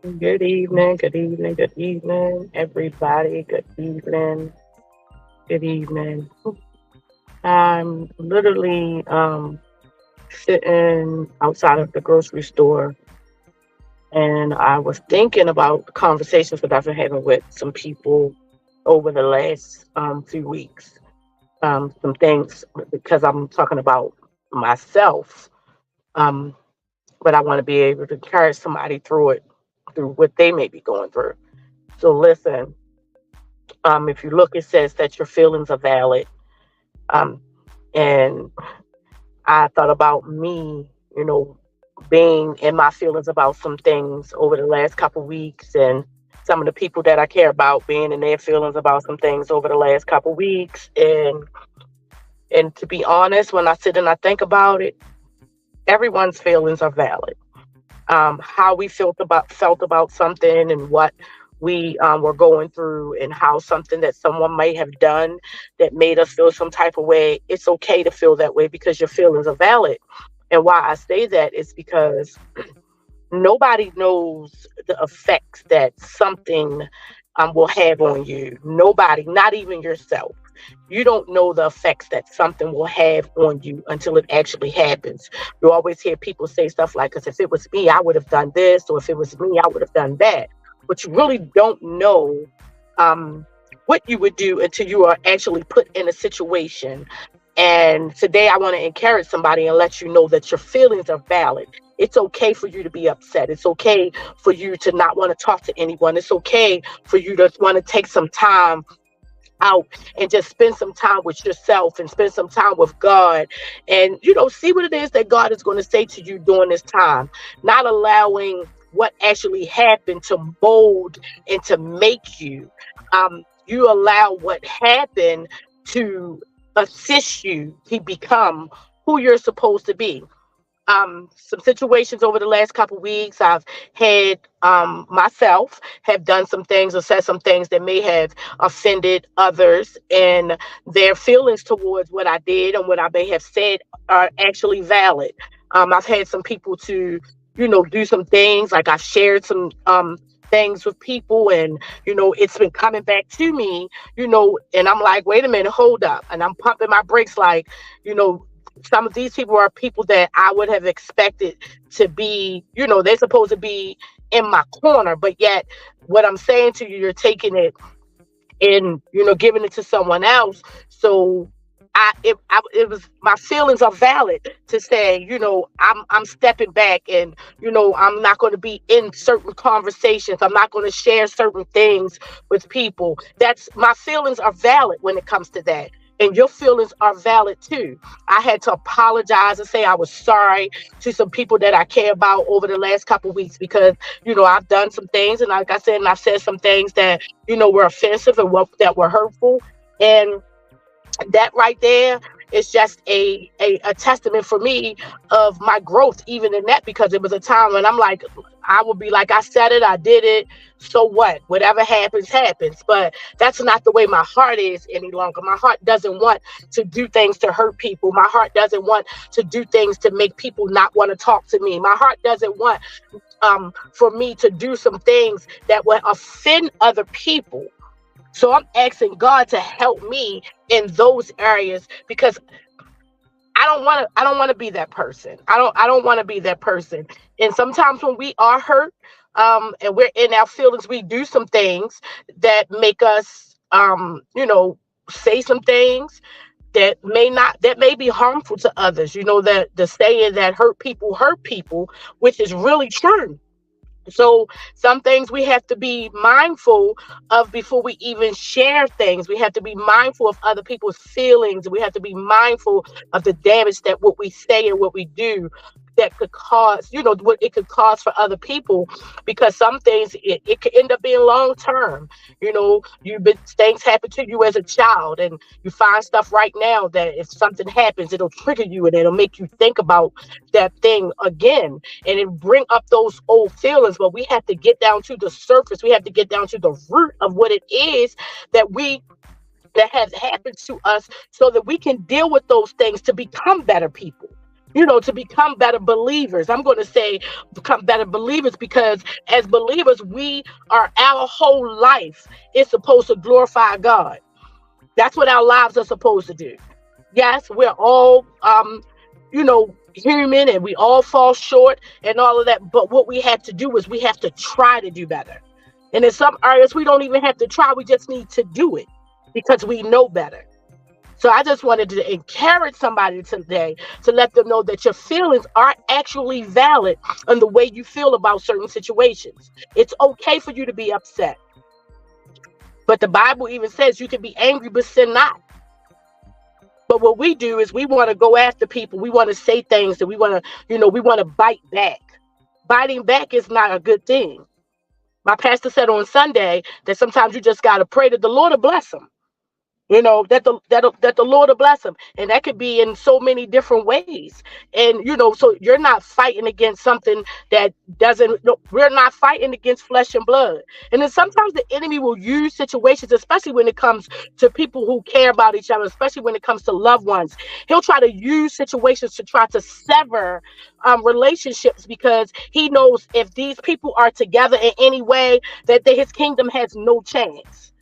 Good evening, good evening, everybody. Good evening, good evening. I'm literally sitting outside of the grocery store, and I was thinking about conversations that I've been having with some people over the last few weeks. Some things because I'm talking about myself, um, but I want to be able to carry somebody through it, through what they may be going through. So listen. If you look, it says that your feelings are valid. Um, and I thought about me, being in my feelings about some things over the last couple weeks, and some of the people that I care about being in their feelings about some things over the last couple weeks. And to be honest, when I sit and I think about it, everyone's feelings are valid. How we felt about something and what we were going through, and how something that someone might have done that made us feel some type of way. It's okay to feel that way because your feelings are valid. And why I say that is because nobody knows the effects that something will have on you. Nobody, not even yourself. You don't know the effects that something will have on you until it actually happens. You always hear people say stuff like, "Because if it was me, I would have done this," or "If it was me, I would have done that." But you really don't know um, what you would do until you are actually put in a situation. And today, I want to encourage somebody and let you know that your feelings are valid. It's okay for you to be upset. It's okay for you to not want to talk to anyone. It's okay for you to want to take some time out and just spend some time with yourself and spend some time with God, and see what it is that God is going to say to you during this time, not allowing what actually happened to mold and to make you. You allow what happened to assist you to become who you're supposed to be. Some situations over the last couple weeks, I've had myself have done some things or said some things that may have offended others, and their feelings towards what I did and what I may have said are actually valid. I've had some people to do some things, like I've shared some things with people, and it's been coming back to me, and I'm like, wait a minute, hold up, and I'm pumping my brakes, like, you know some of these people are people that I would have expected to be, they're supposed to be in my corner, but yet what I'm saying to you, you're taking it and, giving it to someone else. So it was, my feelings are valid to say, I'm stepping back, and, I'm not going to be in certain conversations. I'm not going to share certain things with people. That's, my feelings are valid when it comes to that. And your feelings are valid too. I had to apologize and say I was sorry to some people that I care about over the last couple of weeks, because, I've done some things, and like I said, and I've said some things that, were offensive and that were hurtful. And that right there is just a testament for me of my growth, even in that, because it was a time when I'm like, I would be like, I said it, I did it, so what, whatever happens happens. But that's not the way my heart is any longer. My heart doesn't want to do things to hurt people. My heart doesn't want to do things to make people not want to talk to me. My heart doesn't want for me to do some things that will offend other people. So I'm asking God to help me in those areas, because I don't want to be that person. I don't want to be that person. And sometimes when we are hurt, and we're in our feelings, we do some things that make us say some things that may be harmful to others. That the saying that hurt people, which is really true. So some things we have to be mindful of before we even share things. We have to be mindful of other people's feelings. We have to be mindful of the damage that what we say and what we do that could cause, what it could cause for other people, because some things it could end up being long term. You've been, things happen to you as a child, and you find stuff right now that if something happens, it'll trigger you and it'll make you think about that thing again, and it bring up those old feelings. But we have to get down to the surface. We have to get down to the root of what it is that has happened to us, so that we can deal with those things to become better people. to become better believers. I'm going to say become better believers, because as believers, our whole life is supposed to glorify God. That's what our lives are supposed to do. Yes, we're all, human, and we all fall short and all of that. But what we have to do is we have to try to do better. And in some areas, we don't even have to try. We just need to do it because we know better. So I just wanted to encourage somebody today to let them know that your feelings are actually valid in the way you feel about certain situations. It's okay for you to be upset. But the Bible even says you can be angry, but sin not. But what we do is we want to go after people. We want to say things that we want to, we want to bite back. Biting back is not a good thing. My pastor said on Sunday that sometimes you just got to pray that the Lord will bless them. That the Lord will bless them. And that could be in so many different ways. And, so you're not fighting against something that doesn't, no, we're not fighting against flesh and blood. And then sometimes the enemy will use situations, especially when it comes to people who care about each other, especially when it comes to loved ones. He'll try to use situations to try to sever relationships, because he knows if these people are together in any way, that his kingdom has no chance.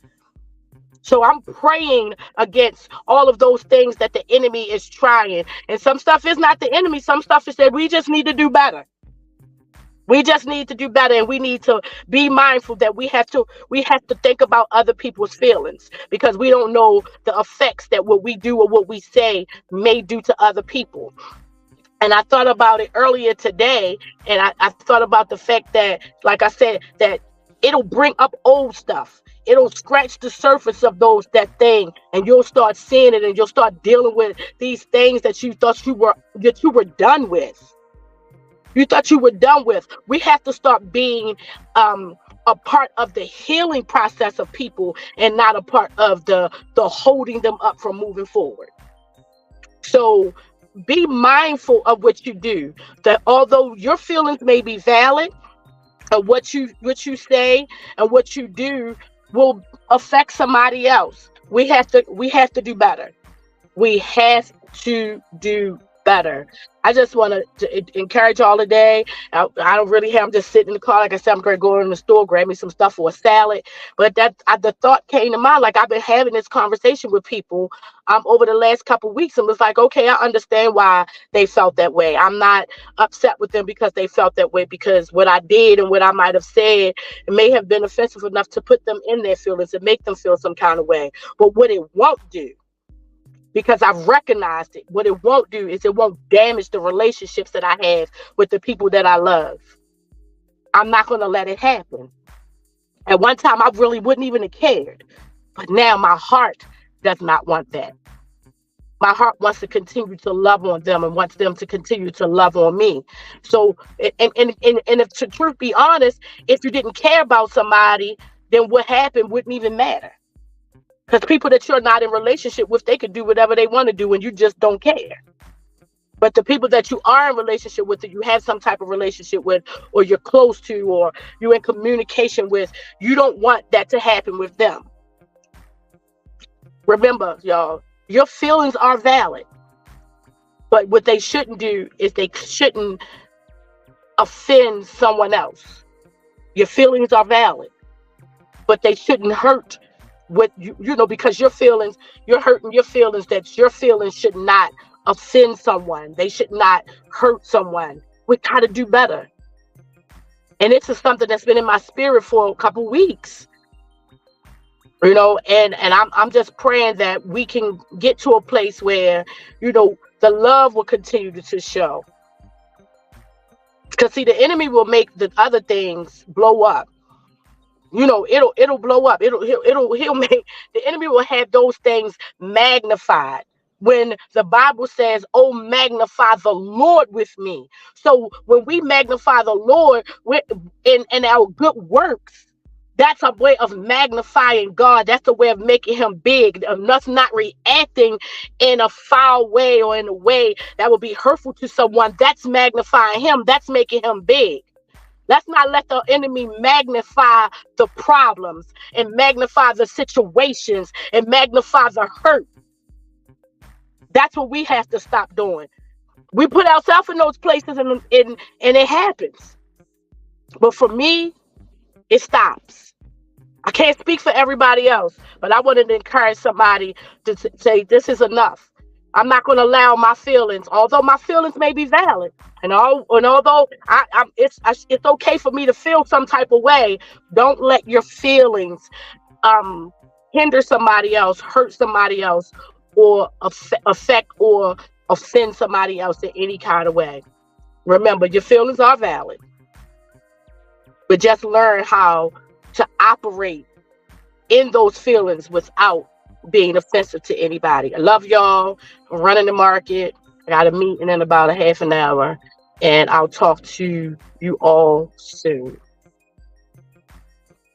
So I'm praying against all of those things that the enemy is trying. And some stuff is not the enemy. Some stuff is that we just need to do better. We just need to do better, and we need to be mindful that we have to think about other people's feelings, because we don't know the effects that what we do or what we say may do to other people. And I thought about it earlier today, and I thought about the fact that, like I said, that it'll bring up old stuff. It'll scratch the surface of that thing, and you'll start seeing it, and you'll start dealing with these things that you thought you were done with. You thought you were done with. We have to start being a part of the healing process of people, and not a part of the holding them up from moving forward. So be mindful of what you do. That although your feelings may be valid, and what you say and what you do will affect somebody else. We have to do better. We have to do better. I just want to encourage y'all today. I don't really have. I'm just sitting in the car. Like I said, I'm going to go in the store, grab me some stuff for a salad. But the thought came to mind. Like, I've been having this conversation with people over the last couple of weeks, and was like, okay, I understand why they felt that way. I'm not upset with them because they felt that way, because what I did and what I might have said, it may have been offensive enough to put them in their feelings and make them feel some kind of way. But what it won't do, because I've recognized it, what it won't do is it won't damage the relationships that I have with the people that I love. I'm not going to let it happen. At one time, I really wouldn't even have cared. But now my heart does not want that. My heart wants to continue to love on them, and wants them to continue to love on me. So, and if, to truth be honest, if you didn't care about somebody, then what happened wouldn't even matter. Because people that you're not in relationship with, they could do whatever they want to do, and you just don't care. But the people that you are in relationship with, that you have some type of relationship with, or you're close to, or you're in communication with, you don't want that to happen with them. Remember, y'all, your feelings are valid. But what they shouldn't do is they shouldn't offend someone else. Your feelings are valid, but they shouldn't hurt what because your feelings, you're hurting your feelings, that your feelings should not offend someone. They should not hurt someone. We got to do better. And this is something that's been in my spirit for a couple weeks. And I'm just praying that we can get to a place where, the love will continue to show. Because see, the enemy will make the other things blow up. It'll blow up. He'll make, the enemy will have those things magnified. When the Bible says, oh, magnify the Lord with me. So when we magnify the Lord in our good works, that's a way of magnifying God. That's a way of making him big, of us not reacting in a foul way or in a way that will be hurtful to someone. That's magnifying him. That's making him big. Let's not let the enemy magnify the problems, and magnify the situations, and magnify the hurt. That's what we have to stop doing. We put ourselves in those places, and it happens. But for me, it stops. I can't speak for everybody else, but I wanted to encourage somebody to say this is enough. I'm not going to allow my feelings, although my feelings may be valid, and although it's okay for me to feel some type of way. Don't let your feelings um hinder somebody else, hurt somebody else, or affect or offend somebody else in any kind of way. Remember, your feelings are valid, but just learn how to operate in those feelings without being offensive to anybody. I love y'all. I'm running the market. I got a meeting in about a half an hour, and I'll talk to you all soon.